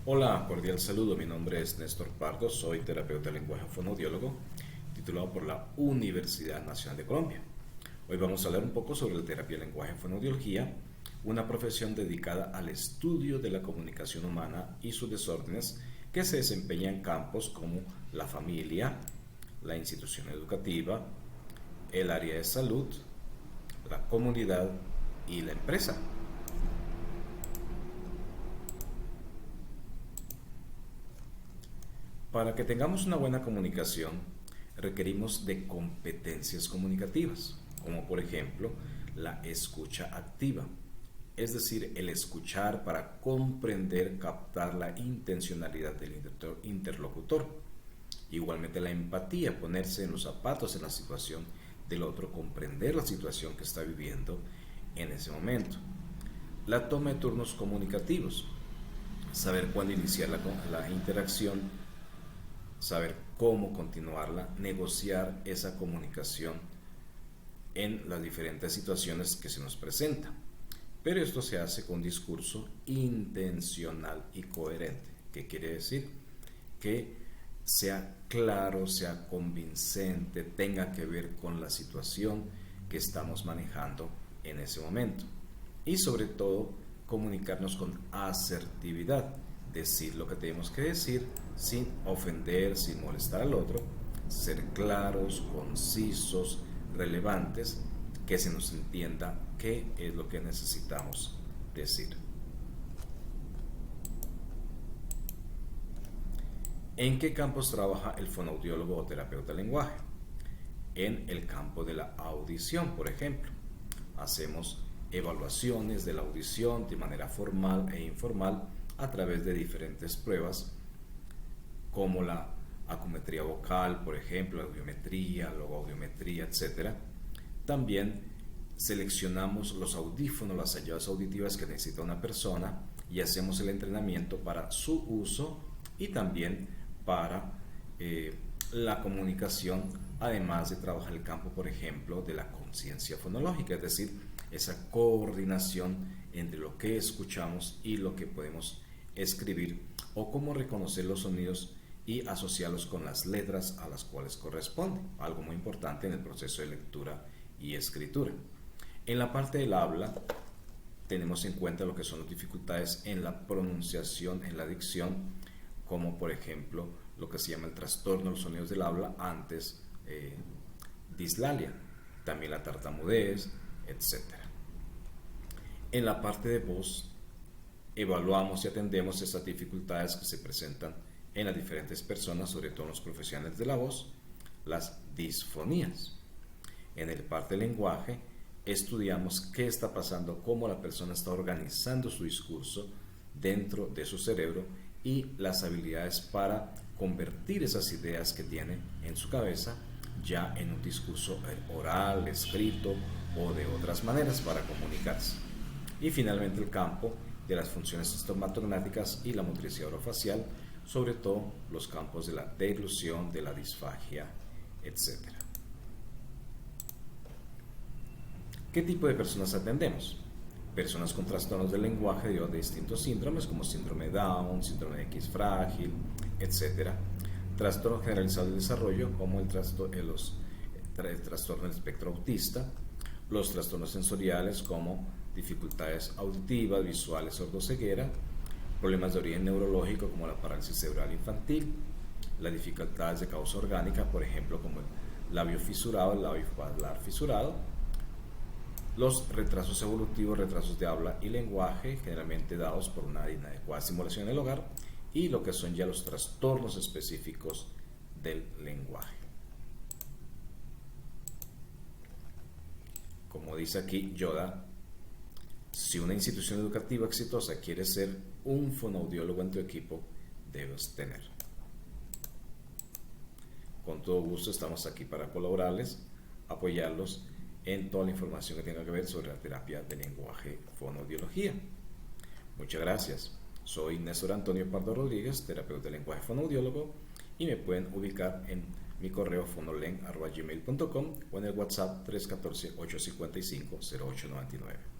Hola, cordial saludo. Mi nombre es Néstor Pardo, soy terapeuta de lenguaje fonoaudiólogo, titulado por la Universidad Nacional de Colombia. Hoy vamos a hablar un poco sobre la terapia de lenguaje fonoaudiología, una profesión dedicada al estudio de la comunicación humana y sus desórdenes que se desempeña en campos como la familia, la institución educativa, el área de salud, la comunidad y la empresa. Para que tengamos una buena comunicación, requerimos de competencias comunicativas, como por ejemplo la escucha activa, es decir, el escuchar para comprender, captar la intencionalidad del interlocutor. Igualmente la empatía, ponerse en los zapatos, en la situación del otro, comprender la situación que está viviendo en ese momento. La toma de turnos comunicativos, saber cuándo iniciar la interacción, saber cómo continuarla, negociar esa comunicación en las diferentes situaciones que se nos presentan. Pero esto se hace con discurso intencional y coherente. ¿Qué quiere decir? Que sea claro, sea convincente, tenga que ver con la situación que estamos manejando en ese momento. Y sobre todo, comunicarnos con asertividad, decir lo que tenemos que decir sin ofender, sin molestar al otro, ser claros, concisos, relevantes, que se nos entienda qué es lo que necesitamos decir. ¿En qué campos trabaja el fonoaudiólogo o terapeuta del lenguaje? En el campo de la audición, por ejemplo. Hacemos evaluaciones de la audición de manera formal e informal a través de diferentes pruebas como la acumetría vocal, por ejemplo, la audiometría, logoaudiometría, etc. También seleccionamos los audífonos, las ayudas auditivas que necesita una persona y hacemos el entrenamiento para su uso y también para la comunicación, además de trabajar el campo, por ejemplo, de la conciencia fonológica, es decir, esa coordinación entre lo que escuchamos y lo que podemos escribir, o cómo reconocer los sonidos y asociarlos con las letras a las cuales corresponde, algo muy importante en el proceso de lectura y escritura. En la parte del habla tenemos en cuenta lo que son las dificultades en la pronunciación, en la dicción, como por ejemplo lo que se llama el trastorno de los sonidos del habla, antes dislalia, también la tartamudez, etc. En la parte de voz evaluamos y atendemos estas dificultades que se presentan en las diferentes personas, sobre todo en los profesionales de la voz, las disfonías. En el parte del lenguaje estudiamos qué está pasando, cómo la persona está organizando su discurso dentro de su cerebro y las habilidades para convertir esas ideas que tiene en su cabeza ya en un discurso oral, escrito o de otras maneras para comunicarse. Y finalmente el campo de las funciones estomatognáticas y la motricidad orofacial, sobre todo los campos de la deglución, de la disfagia, etc. ¿Qué tipo de personas atendemos? Personas con trastornos del lenguaje debido a distintos síndromes como síndrome de Down, síndrome de X frágil, etc. Trastorno generalizado del desarrollo como el trastorno del espectro autista, los trastornos sensoriales como dificultades auditivas, visuales, sordoceguera, problemas de origen neurológico como la parálisis cerebral infantil, las dificultades de causa orgánica, por ejemplo, como el labio fisurado, el labio paladar fisurado, los retrasos evolutivos, retrasos de habla y lenguaje, generalmente dados por una inadecuada estimulación en el hogar, y lo que son ya los trastornos específicos del lenguaje. Como dice aquí Yoda, si una institución educativa exitosa quiere ser un fonoaudiólogo en tu equipo, debes tener. Con todo gusto estamos aquí para colaborarles, apoyarlos en toda la información que tenga que ver sobre la terapia de lenguaje fonoaudiología. Muchas gracias. Soy Néstor Antonio Pardo Rodríguez, terapeuta de lenguaje fonoaudiólogo, y me pueden ubicar en mi correo fonolen@gmail.com o en el WhatsApp 314-855-0899.